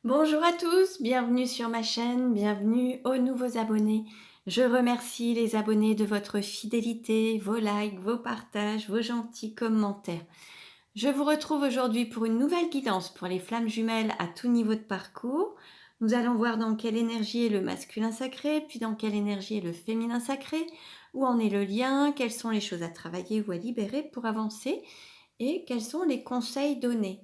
Bonjour à tous, bienvenue sur ma chaîne, bienvenue aux nouveaux abonnés. Je remercie les abonnés de votre fidélité, vos likes, vos partages, vos gentils commentaires. Je vous retrouve aujourd'hui pour une nouvelle guidance pour les flammes jumelles à tout niveau de parcours. Nous allons voir dans quelle énergie est le masculin sacré, puis dans quelle énergie est le féminin sacré, où en est le lien, quelles sont les choses à travailler ou à libérer pour avancer et quels sont les conseils donnés.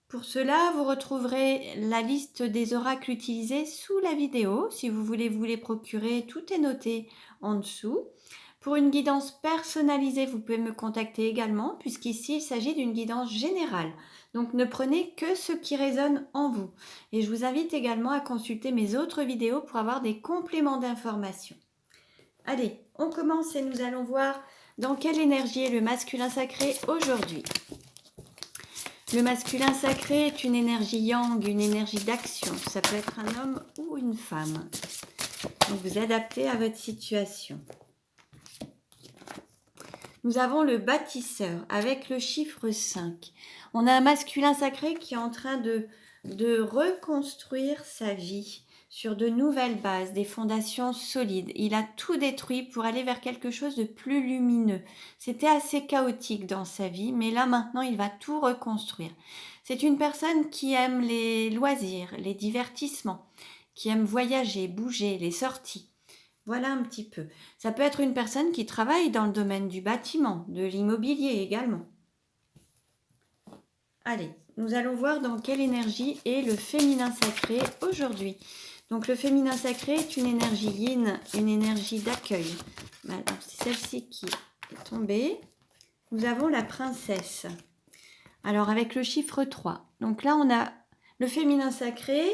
Pour cela, vous retrouverez la liste des oracles utilisés sous la vidéo. Si vous voulez vous les procurer, tout est noté en dessous. Pour une guidance personnalisée, vous pouvez me contacter également, puisqu'ici, il s'agit d'une guidance générale. Donc, ne prenez que ce qui résonne en vous. Et je vous invite également à consulter mes autres vidéos pour avoir des compléments d'informations. Allez, on commence et nous allons voir dans quelle énergie est le masculin sacré aujourd'hui. Le masculin sacré est une énergie yang, une énergie d'action. Ça peut être un homme ou une femme. Donc vous adaptez à votre situation. Nous avons le bâtisseur avec le chiffre 5. On a un masculin sacré qui est en train de reconstruire sa vie sur de nouvelles bases, des fondations solides. Il a tout détruit pour aller vers quelque chose de plus lumineux. C'était assez chaotique dans sa vie, mais là maintenant il va tout reconstruire. C'est une personne qui aime les loisirs, les divertissements, qui aime voyager, bouger, les sorties. Voilà un petit peu. Ça peut être une personne qui travaille dans le domaine du bâtiment, de l'immobilier également. Allez, nous allons voir dans quelle énergie est le féminin sacré aujourd'hui. Donc le féminin sacré est une énergie yin, une énergie d'accueil. C'est celle-ci qui est tombée. Nous avons la princesse. Alors avec le chiffre 3. Donc là on a le féminin sacré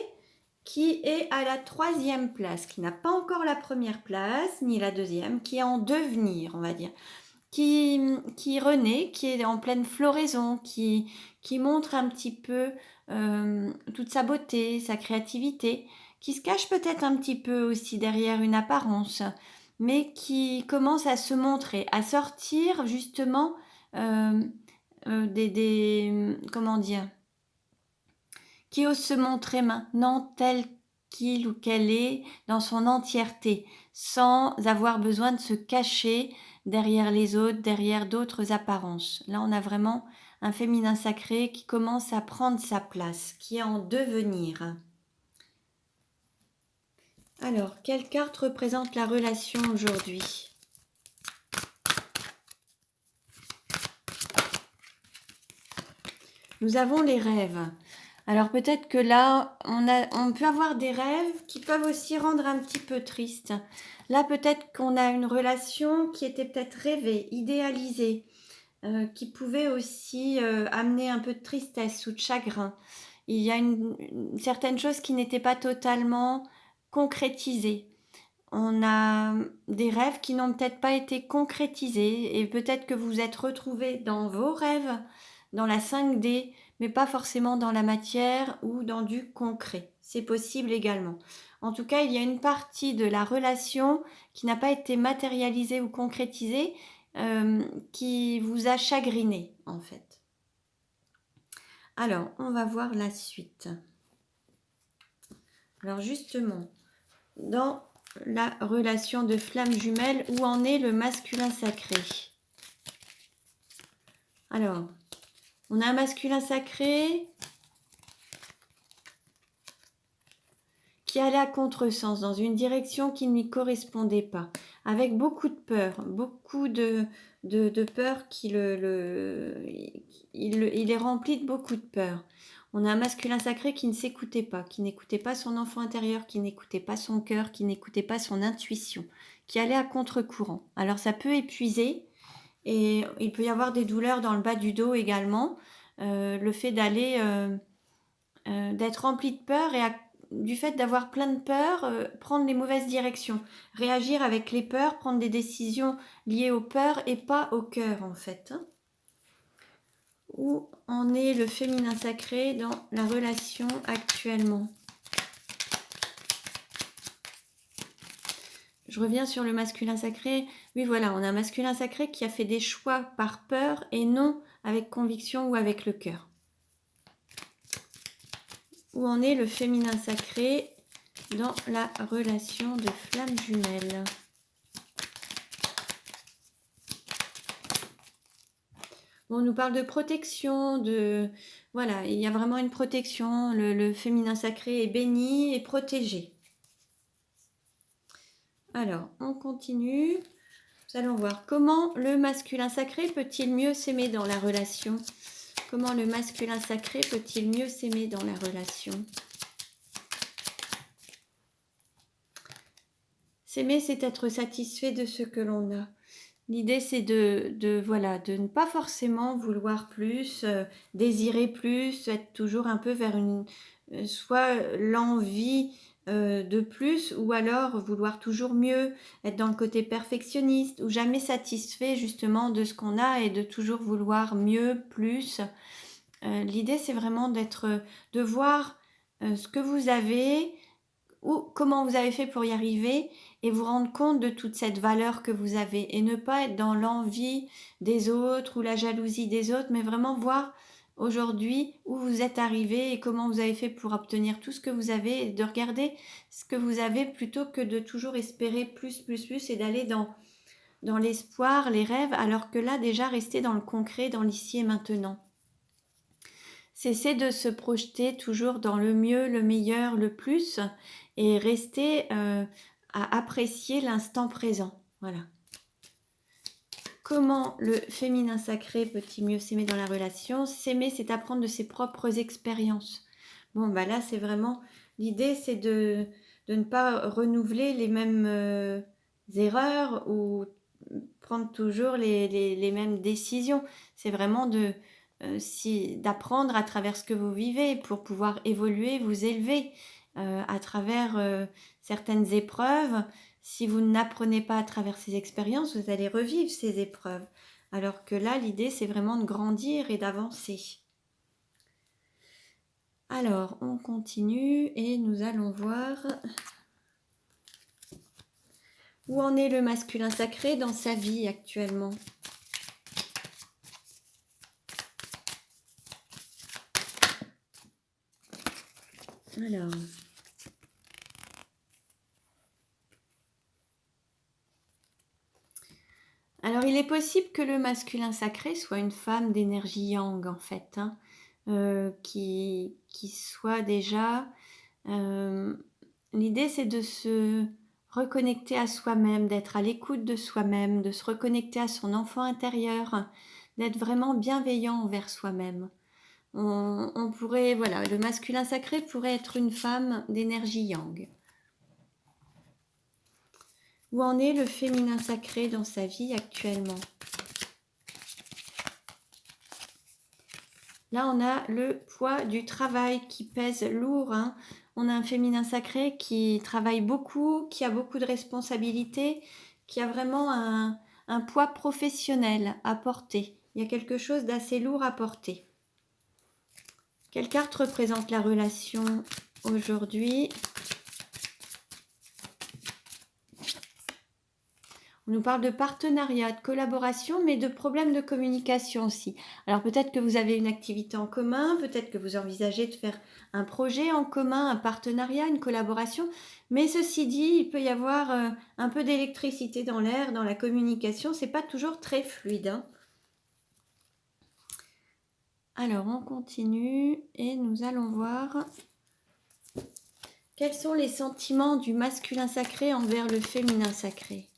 qui est à la 3e place, qui n'a pas encore la première place, ni la 2e, qui est en devenir, on va dire, qui renaît, qui est en pleine floraison, qui montre un petit peu toute sa beauté, sa créativité, qui se cache peut-être un petit peu aussi derrière une apparence, mais qui commence à se montrer, à sortir justement comment dire, qui ose se montrer maintenant tel qu'il ou qu'elle est dans son entièreté, sans avoir besoin de se cacher derrière les autres, derrière d'autres apparences. Là, on a vraiment un féminin sacré qui commence à prendre sa place, qui est en devenir. Alors, quelle carte représente la relation aujourd'hui ? Nous avons les rêves. Alors peut-être que là, on peut avoir des rêves qui peuvent aussi rendre un petit peu triste. Là, peut-être qu'on a une relation qui était peut-être rêvée, idéalisée, qui pouvait aussi amener un peu de tristesse ou de chagrin. Il y a une certaine chose qui n'était pas totalement concrétisée. On a des rêves qui n'ont peut-être pas été concrétisés et peut-être que vous vous êtes retrouvés dans vos rêves, dans la 5D, mais pas forcément dans la matière ou dans du concret. C'est possible également. En tout cas, il y a une partie de la relation qui n'a pas été matérialisée ou concrétisée, qui vous a chagriné en fait. Alors, on va voir la suite. Alors justement, dans la relation de flamme jumelle, où en est le masculin sacré? Alors, on a un masculin sacré qui allait à contresens, dans une direction qui ne lui correspondait pas, avec beaucoup de peur, beaucoup de peur qui il est rempli de beaucoup de peur. On a un masculin sacré qui ne s'écoutait pas, qui n'écoutait pas son enfant intérieur, qui n'écoutait pas son cœur, qui n'écoutait pas son intuition, qui allait à contre-courant. Alors ça peut épuiser et il peut y avoir des douleurs dans le bas du dos également. Le fait d'aller, d'être rempli de peur et du fait d'avoir plein de peur, prendre les mauvaises directions, réagir avec les peurs, prendre des décisions liées aux peurs et pas au cœur en fait. Où en est le féminin sacré dans la relation actuellement? Je reviens sur le masculin sacré. Oui, voilà, on a un masculin sacré qui a fait des choix par peur et non avec conviction ou avec le cœur. Où en est le féminin sacré dans la relation de flamme jumelle? On nous parle de protection, voilà, il y a vraiment une protection. Le féminin sacré est béni et protégé. Alors, on continue. Nous allons voir comment le masculin sacré peut-il mieux s'aimer dans la relation? Comment le masculin sacré peut-il mieux s'aimer dans la relation? S'aimer, c'est être satisfait de ce que l'on a. L'idée, c'est voilà, de ne pas forcément vouloir plus, désirer plus, être toujours un peu vers soit l'envie de plus, ou alors vouloir toujours mieux, être dans le côté perfectionniste, ou jamais satisfait justement de ce qu'on a et de toujours vouloir mieux, plus. L'idée, c'est vraiment de voir ce que vous avez, ou comment vous avez fait pour y arriver, et vous rendre compte de toute cette valeur que vous avez, et ne pas être dans l'envie des autres ou la jalousie des autres, mais vraiment voir aujourd'hui où vous êtes arrivé et comment vous avez fait pour obtenir tout ce que vous avez, et de regarder ce que vous avez plutôt que de toujours espérer plus, plus, plus, et d'aller dans l'espoir, les rêves, alors que là déjà rester dans le concret, dans l'ici et maintenant. Cessez de se projeter toujours dans le mieux, le meilleur, le plus, et rester à apprécier l'instant présent. Voilà. Comment le féminin sacré peut-il mieux s'aimer dans la relation? S'aimer, c'est apprendre de ses propres expériences. Bon, bah là, c'est vraiment... L'idée, c'est de ne pas renouveler les mêmes erreurs, ou prendre toujours les mêmes décisions. C'est vraiment d'apprendre à travers ce que vous vivez pour pouvoir évoluer, vous élever à travers certaines épreuves. Si vous n'apprenez pas à travers ces expériences, vous allez revivre ces épreuves. Alors que là, l'idée, c'est vraiment de grandir et d'avancer. Alors, on continue et nous allons voir où en est le masculin sacré dans sa vie actuellement. Alors, il est possible que le masculin sacré soit une femme d'énergie yang, en fait, hein, qui soit déjà... l'idée, c'est de se reconnecter à soi-même, d'être à l'écoute de soi-même, de se reconnecter à son enfant intérieur, d'être vraiment bienveillant envers soi-même. On pourrait, voilà, le masculin sacré pourrait être une femme d'énergie yang. Où en est le féminin sacré dans sa vie actuellement? Là, on a le poids du travail qui pèse lourd, hein. On a un féminin sacré qui travaille beaucoup, qui a beaucoup de responsabilités, qui a vraiment un poids professionnel à porter. Il y a quelque chose d'assez lourd à porter. Quelle carte représente la relation aujourd'hui? On nous parle de partenariat, de collaboration, mais de problèmes de communication aussi. Alors peut-être que vous avez une activité en commun, peut-être que vous envisagez de faire un projet en commun, un partenariat, une collaboration. Mais ceci dit, il peut y avoir un peu d'électricité dans l'air, dans la communication. C'est pas toujours très fluide, hein. Alors on continue et nous allons voir quels sont les sentiments du masculin sacré envers le féminin sacré.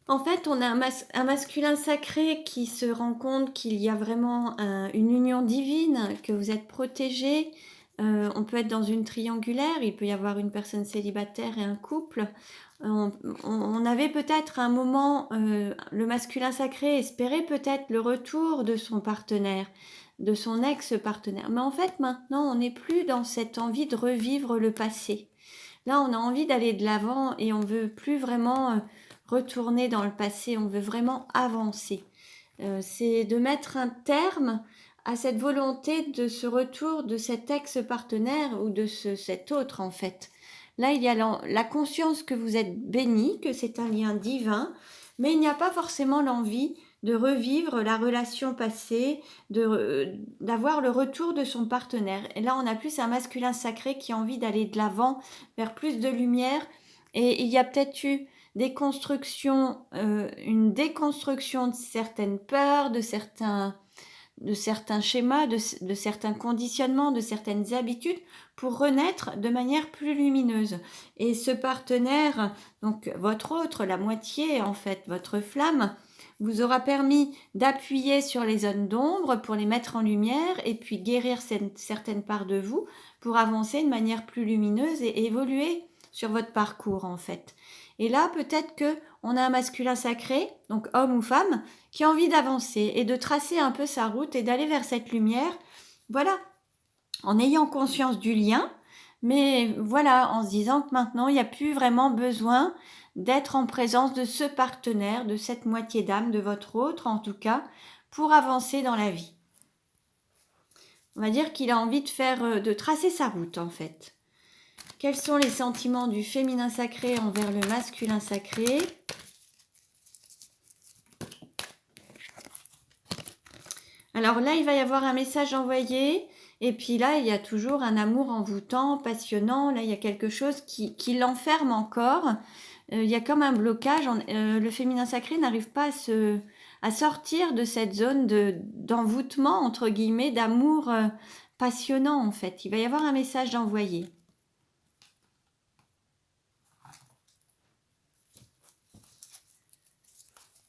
En fait, on a un masculin sacré qui se rend compte qu'il y a vraiment une union divine, que vous êtes protégés. On peut être dans une triangulaire, il peut y avoir une personne célibataire et un couple. On avait peut-être un moment, le masculin sacré espérait peut-être le retour de son partenaire, de son ex-partenaire. Mais en fait, maintenant, on n'est plus dans cette envie de revivre le passé. Là, on a envie d'aller de l'avant et on veut plus vraiment retourner dans le passé, on veut vraiment avancer. C'est de mettre un terme à cette volonté de ce retour de cet ex-partenaire ou de cet autre en fait. Là, il y a la conscience que vous êtes béni, que c'est un lien divin, mais il n'y a pas forcément l'envie de revivre la relation passée, d'avoir le retour de son partenaire. Et là, on a plus un masculin sacré qui a envie d'aller de l'avant, vers plus de lumière. Et il y a peut-être eu des constructions, une déconstruction de certaines peurs, de certains schémas, de certains conditionnements, de certaines habitudes pour renaître de manière plus lumineuse. Et ce partenaire, donc votre autre, la moitié en fait, votre flamme, vous aura permis d'appuyer sur les zones d'ombre pour les mettre en lumière et puis guérir certaines parts de vous pour avancer de manière plus lumineuse et évoluer sur votre parcours en fait. Et là, peut-être que on a un masculin sacré, donc homme ou femme, qui a envie d'avancer et de tracer un peu sa route et d'aller vers cette lumière. Voilà, en ayant conscience du lien, mais voilà, en se disant que maintenant, il n'y a plus vraiment besoin d'être en présence de ce partenaire, de cette moitié d'âme, de votre autre en tout cas, pour avancer dans la vie. On va dire qu'il a envie de tracer sa route en fait. Quels sont les sentiments du féminin sacré envers le masculin sacré ? Alors là, il va y avoir un message envoyé, et puis là, il y a toujours un amour envoûtant, passionnant. Là, il y a quelque chose qui l'enferme encore. Il y a comme un blocage. Le féminin sacré n'arrive pas à sortir de cette zone d'envoûtement, entre guillemets, d'amour passionnant, en fait. Il va y avoir un message envoyé.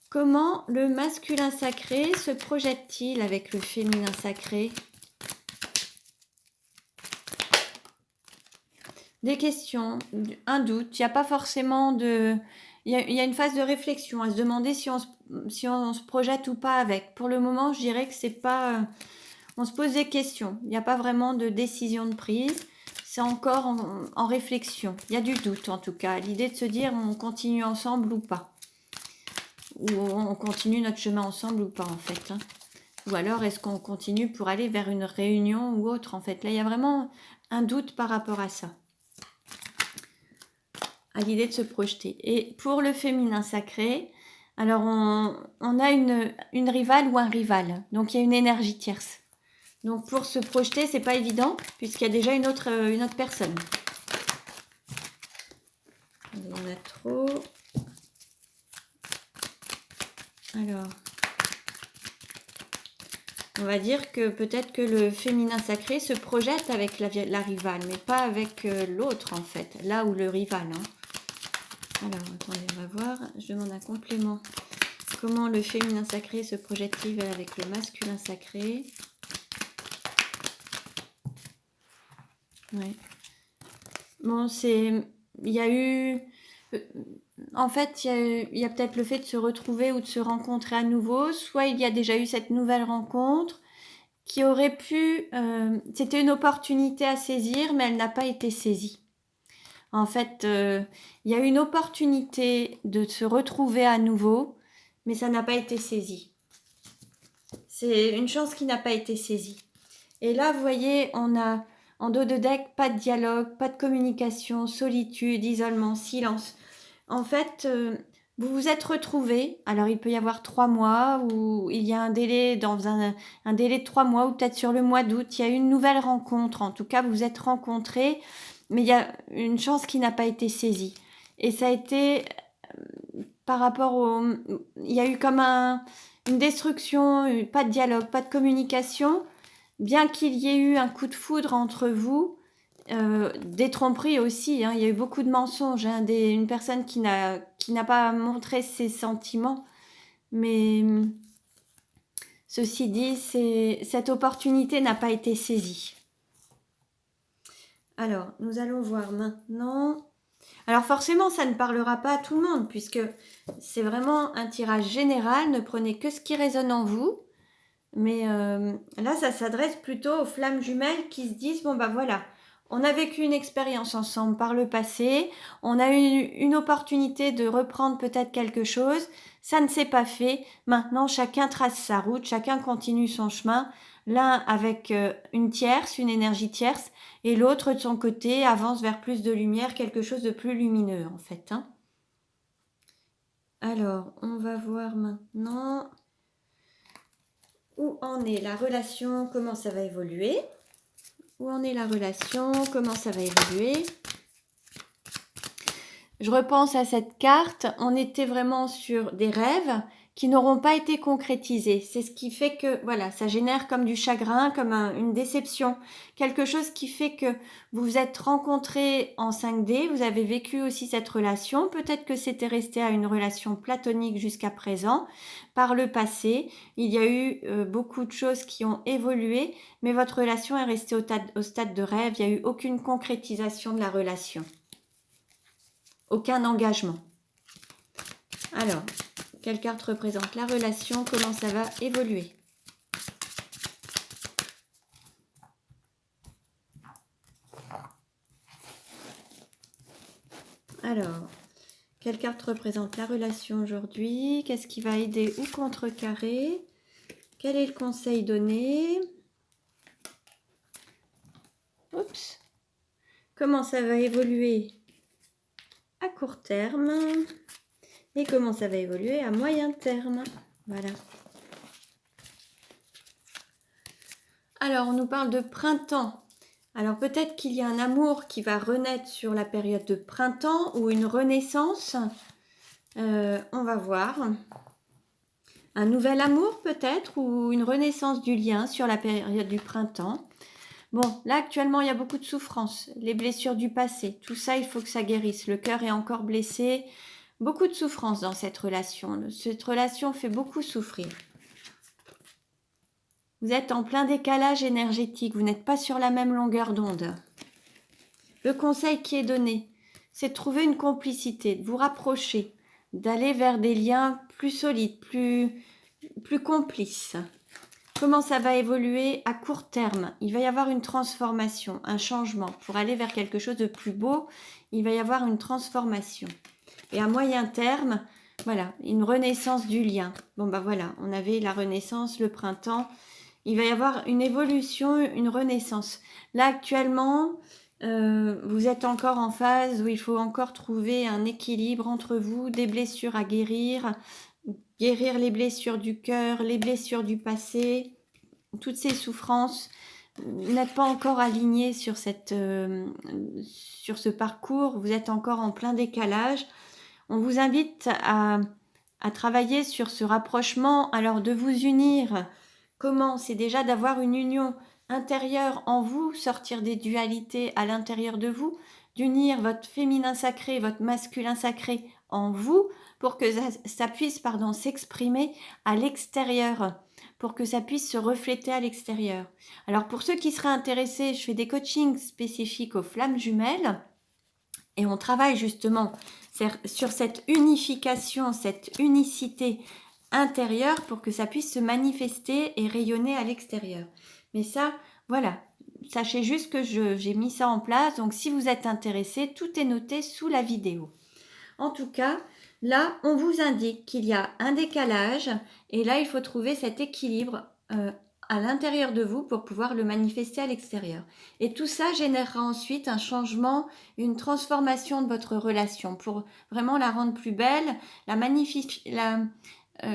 Comment le masculin sacré se projette-t-il avec le féminin sacré ? Des questions, un doute, il n'y a pas forcément de... Il y a une phase de réflexion, à se demander si on se projette ou pas avec. Pour le moment, je dirais que c'est pas... on se pose des questions, il n'y a pas vraiment de décision de prise, c'est encore en réflexion. Il y a du doute en tout cas, l'idée de se dire on continue ensemble ou pas. Ou on continue notre chemin ensemble ou pas en fait. Hein. Ou alors est-ce qu'on continue pour aller vers une réunion ou autre en fait. Là il y a vraiment un doute par rapport à ça. À l'idée de se projeter. Et pour le féminin sacré, alors on a une rivale ou un rival. Donc il y a une énergie tierce. Donc pour se projeter, c'est pas évident puisqu'il y a déjà une autre personne. Il y en a trop. Alors, on va dire que peut-être que le féminin sacré se projette avec la rivale, mais pas avec l'autre en fait, là où le rival. Hein. Alors, attendez, on va voir. Je demande un complément. Comment le féminin sacré se projette-t-il avec le masculin sacré ? Ouais. Bon, il y a eu... En fait, il y a peut-être le fait de se retrouver ou de se rencontrer à nouveau. Soit il y a déjà eu cette nouvelle rencontre qui aurait pu... c'était une opportunité à saisir, mais elle n'a pas été saisie. En fait, il y a eu une opportunité de se retrouver à nouveau, mais ça n'a pas été saisi. C'est une chance qui n'a pas été saisie. Et là, vous voyez, on a en dos de deck, pas de dialogue, pas de communication, solitude, isolement, silence. En fait, vous vous êtes retrouvés. Alors, il peut y avoir 3 mois ou il y a un délai dans un délai de 3 mois ou peut-être sur le mois d'août. Il y a eu une nouvelle rencontre. En tout cas, vous vous êtes rencontrés, mais il y a une chance qui n'a pas été saisie. Et ça a été par rapport au... Il y a eu comme une destruction, pas de dialogue, pas de communication. Bien qu'il y ait eu un coup de foudre entre vous, des tromperies aussi, hein, il y a eu beaucoup de mensonges, hein, une personne qui n'a pas montré ses sentiments, mais ceci dit, cette opportunité n'a pas été saisie. Alors, nous allons voir maintenant. Alors forcément, ça ne parlera pas à tout le monde, puisque c'est vraiment un tirage général, ne prenez que ce qui résonne en vous. Mais là, ça s'adresse plutôt aux flammes jumelles qui se disent, bon bah voilà, on a vécu une expérience ensemble par le passé, on a eu une opportunité de reprendre peut-être quelque chose, ça ne s'est pas fait, maintenant chacun trace sa route, chacun continue son chemin, l'un avec une tierce, une énergie tierce, et l'autre de son côté avance vers plus de lumière, quelque chose de plus lumineux en fait. Hein. Alors, on va voir maintenant où en est la relation, comment ça va évoluer. Où en est la relation, comment ça va évoluer. Je repense à cette carte, on était vraiment sur des rêves qui n'auront pas été concrétisés. C'est ce qui fait que, voilà, ça génère comme du chagrin, comme une déception. Quelque chose qui fait que vous vous êtes rencontrés en 5D, vous avez vécu aussi cette relation. Peut-être que c'était resté à une relation platonique jusqu'à présent. Par le passé, il y a eu beaucoup de choses qui ont évolué, mais votre relation est restée au stade de rêve. Il n'y a eu aucune concrétisation de la relation. Aucun engagement. Alors, quelle carte représente la relation? Comment ça va évoluer? Alors, quelle carte représente la relation aujourd'hui? Qu'est-ce qui va aider ou contrecarrer? Quel est le conseil donné? Oups. Comment ça va évoluer à court terme? Et comment ça va évoluer à moyen terme? Voilà. Alors, on nous parle de printemps. Alors, peut-être qu'il y a un amour qui va renaître sur la période de printemps ou une renaissance. On va voir. Un nouvel amour peut-être ou une renaissance du lien sur la période du printemps. Bon, là actuellement il y a beaucoup de souffrance, les blessures du passé, tout ça il faut que ça guérisse. Le cœur est encore blessé, beaucoup de souffrance dans cette relation. Cette relation fait beaucoup souffrir. Vous êtes en plein décalage énergétique, vous n'êtes pas sur la même longueur d'onde. Le conseil qui est donné, c'est de trouver une complicité, de vous rapprocher, d'aller vers des liens plus solides, plus complices. Comment ça va évoluer à court terme? Il va y avoir une transformation, un changement. Pour aller vers quelque chose de plus beau, il va y avoir une transformation. Et à moyen terme, voilà, une renaissance du lien. Bon bah voilà, on avait la renaissance, le printemps. Il va y avoir une évolution, une renaissance. Là actuellement, vous êtes encore en phase où il faut encore trouver un équilibre entre vous, des blessures à guérir les blessures du cœur, les blessures du passé, toutes ces souffrances. Vous n'êtes pas encore aligné sur ce parcours, vous êtes encore en plein décalage. On vous invite à travailler sur ce rapprochement, alors de vous unir. Comment? C'est déjà d'avoir une union intérieure en vous, sortir des dualités à l'intérieur de vous, d'unir votre féminin sacré, votre masculin sacré en vous pour que ça puisse s'exprimer à l'extérieur, pour que ça puisse se refléter à l'extérieur. Alors pour ceux qui seraient intéressés, je fais des coachings spécifiques aux flammes jumelles et on travaille justement sur cette unification, cette unicité intérieure pour que ça puisse se manifester et rayonner à l'extérieur. Mais ça, voilà, sachez juste que j'ai mis ça en place, donc si vous êtes intéressé, tout est noté sous la vidéo. En tout cas, là, on vous indique qu'il y a un décalage et là, il faut trouver cet équilibre à l'intérieur de vous pour pouvoir le manifester à l'extérieur. Et tout ça générera ensuite un changement, une transformation de votre relation pour vraiment la rendre plus belle,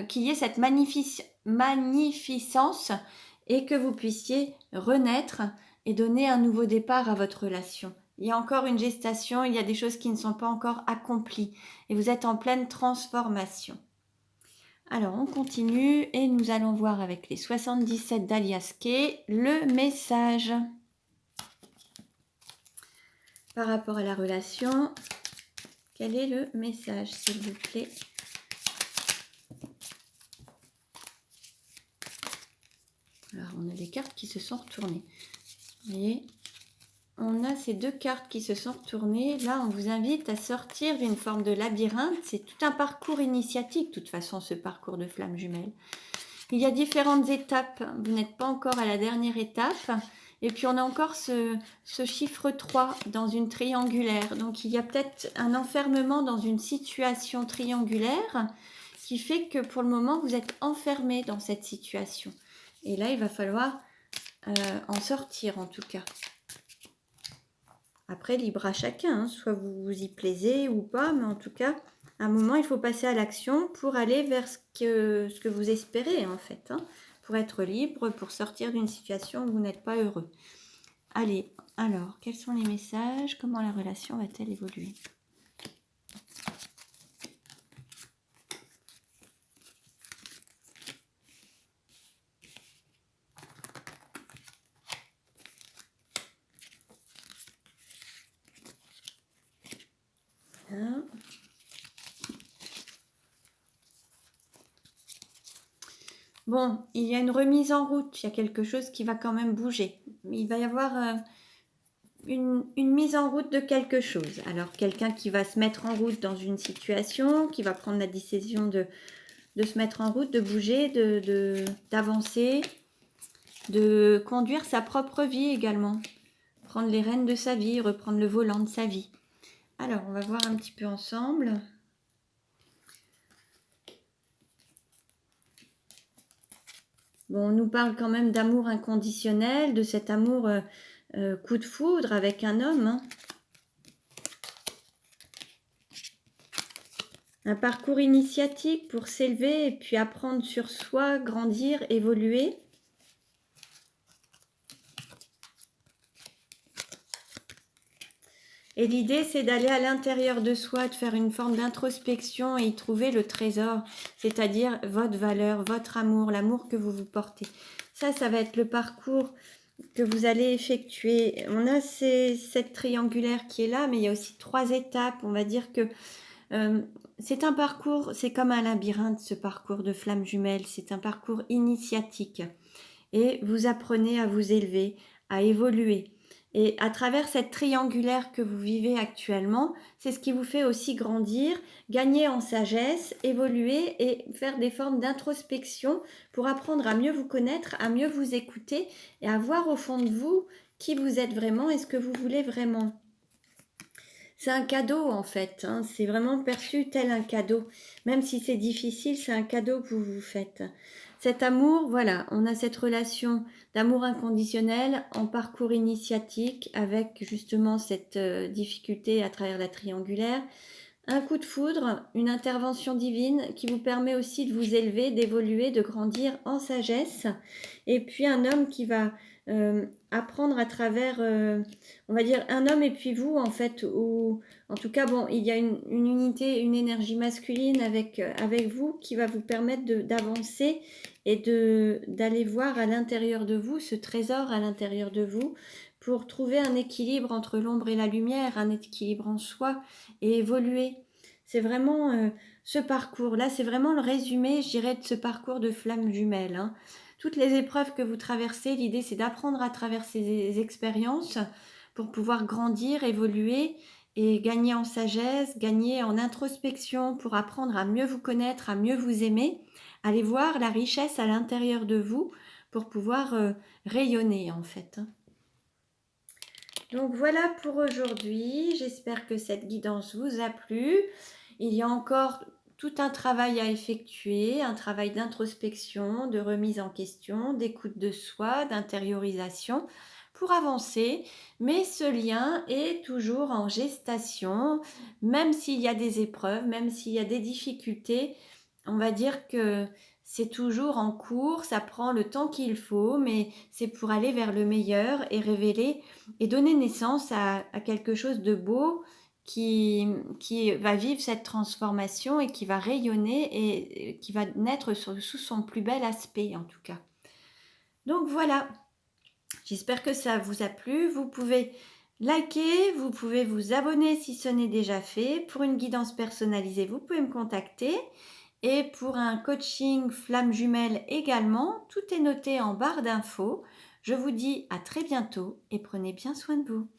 qu'il y ait cette magnificence et que vous puissiez renaître et donner un nouveau départ à votre relation. Il y a encore une gestation, il y a des choses qui ne sont pas encore accomplies et vous êtes en pleine transformation. Alors, on continue et nous allons voir avec les 77 d'Alias Kay le message par rapport à la relation. Quel est le message, s'il vous plaît? Alors, on a des cartes qui se sont retournées. Vous voyez, on a ces deux cartes qui se sont retournées. Là, on vous invite à sortir d'une forme de labyrinthe. C'est tout un parcours initiatique, de toute façon, ce parcours de flammes jumelles. Il y a différentes étapes. Vous n'êtes pas encore à la dernière étape. Et puis, on a encore ce chiffre 3 dans une triangulaire. Donc, il y a peut-être un enfermement dans une situation triangulaire qui fait que pour le moment, vous êtes enfermé dans cette situation. Et là, il va falloir en sortir en tout cas. Après, libre à chacun, hein, soit vous vous y plaisez ou pas, mais en tout cas, à un moment, il faut passer à l'action pour aller vers ce que vous espérez en fait, hein, pour être libre, pour sortir d'une situation où vous n'êtes pas heureux. Allez, alors, quels sont les messages? Comment la relation va-t-elle évoluer? Hein. Bon, il y a une remise en route, il y a quelque chose qui va quand même bouger. Il va y avoir une mise en route de quelque chose. Alors, quelqu'un qui va se mettre en route dans une situation, qui va prendre la décision de se mettre en route, de bouger, d'avancer, de conduire sa propre vie également. Prendre les rênes de sa vie, reprendre le volant de sa vie. Alors, on va voir un petit peu ensemble. Bon, on nous parle quand même d'amour inconditionnel, de cet amour coup de foudre avec un homme. Hein. Un parcours initiatique pour s'élever et puis apprendre sur soi, grandir, évoluer. Et l'idée, c'est d'aller à l'intérieur de soi, de faire une forme d'introspection et y trouver le trésor, c'est-à-dire votre valeur, votre amour, l'amour que vous vous portez. Ça va être le parcours que vous allez effectuer. On a cette triangulaire qui est là, mais il y a aussi 3 étapes. On va dire que c'est un parcours, c'est comme un labyrinthe, ce parcours de flammes jumelles. C'est un parcours initiatique. Et vous apprenez à vous élever, à évoluer. Et à travers cette triangulaire que vous vivez actuellement, c'est ce qui vous fait aussi grandir, gagner en sagesse, évoluer et faire des formes d'introspection pour apprendre à mieux vous connaître, à mieux vous écouter et à voir au fond de vous qui vous êtes vraiment et ce que vous voulez vraiment. C'est un cadeau en fait, hein. C'est vraiment perçu tel un cadeau. Même si c'est difficile, c'est un cadeau que vous vous faites. Cet amour, voilà, on a cette relation d'amour inconditionnel en parcours initiatique avec justement cette difficulté à travers la triangulaire. Un coup de foudre, une intervention divine qui vous permet aussi de vous élever, d'évoluer, de grandir en sagesse. Et puis un homme qui va apprendre à travers, on va dire, un homme et puis vous, en fait, ou en tout cas, bon, il y a une unité, une énergie masculine avec vous qui va vous permettre d'avancer et d'aller voir à l'intérieur de vous, ce trésor à l'intérieur de vous, pour trouver un équilibre entre l'ombre et la lumière, un équilibre en soi et évoluer. C'est vraiment ce parcours-là, c'est vraiment le résumé, je dirais, de ce parcours de flammes jumelles. Hein. Toutes les épreuves que vous traversez, l'idée c'est d'apprendre à travers ces expériences pour pouvoir grandir, évoluer et gagner en sagesse, gagner en introspection pour apprendre à mieux vous connaître, à mieux vous aimer, aller voir la richesse à l'intérieur de vous pour pouvoir rayonner en fait. Donc voilà pour aujourd'hui, j'espère que cette guidance vous a plu. Il y a encore tout un travail à effectuer, un travail d'introspection, de remise en question, d'écoute de soi, d'intériorisation pour avancer, mais ce lien est toujours en gestation, même s'il y a des épreuves, même s'il y a des difficultés, on va dire que c'est toujours en cours, ça prend le temps qu'il faut, mais c'est pour aller vers le meilleur et révéler et donner naissance à quelque chose de beau qui va vivre cette transformation et qui va rayonner et qui va naître sous son plus bel aspect en tout cas. Donc voilà, j'espère que ça vous a plu. Vous pouvez liker, vous pouvez vous abonner si ce n'est déjà fait. Pour une guidance personnalisée, vous pouvez me contacter. Et pour un coaching flamme jumelle également, tout est noté en barre d'infos. Je vous dis à très bientôt et prenez bien soin de vous.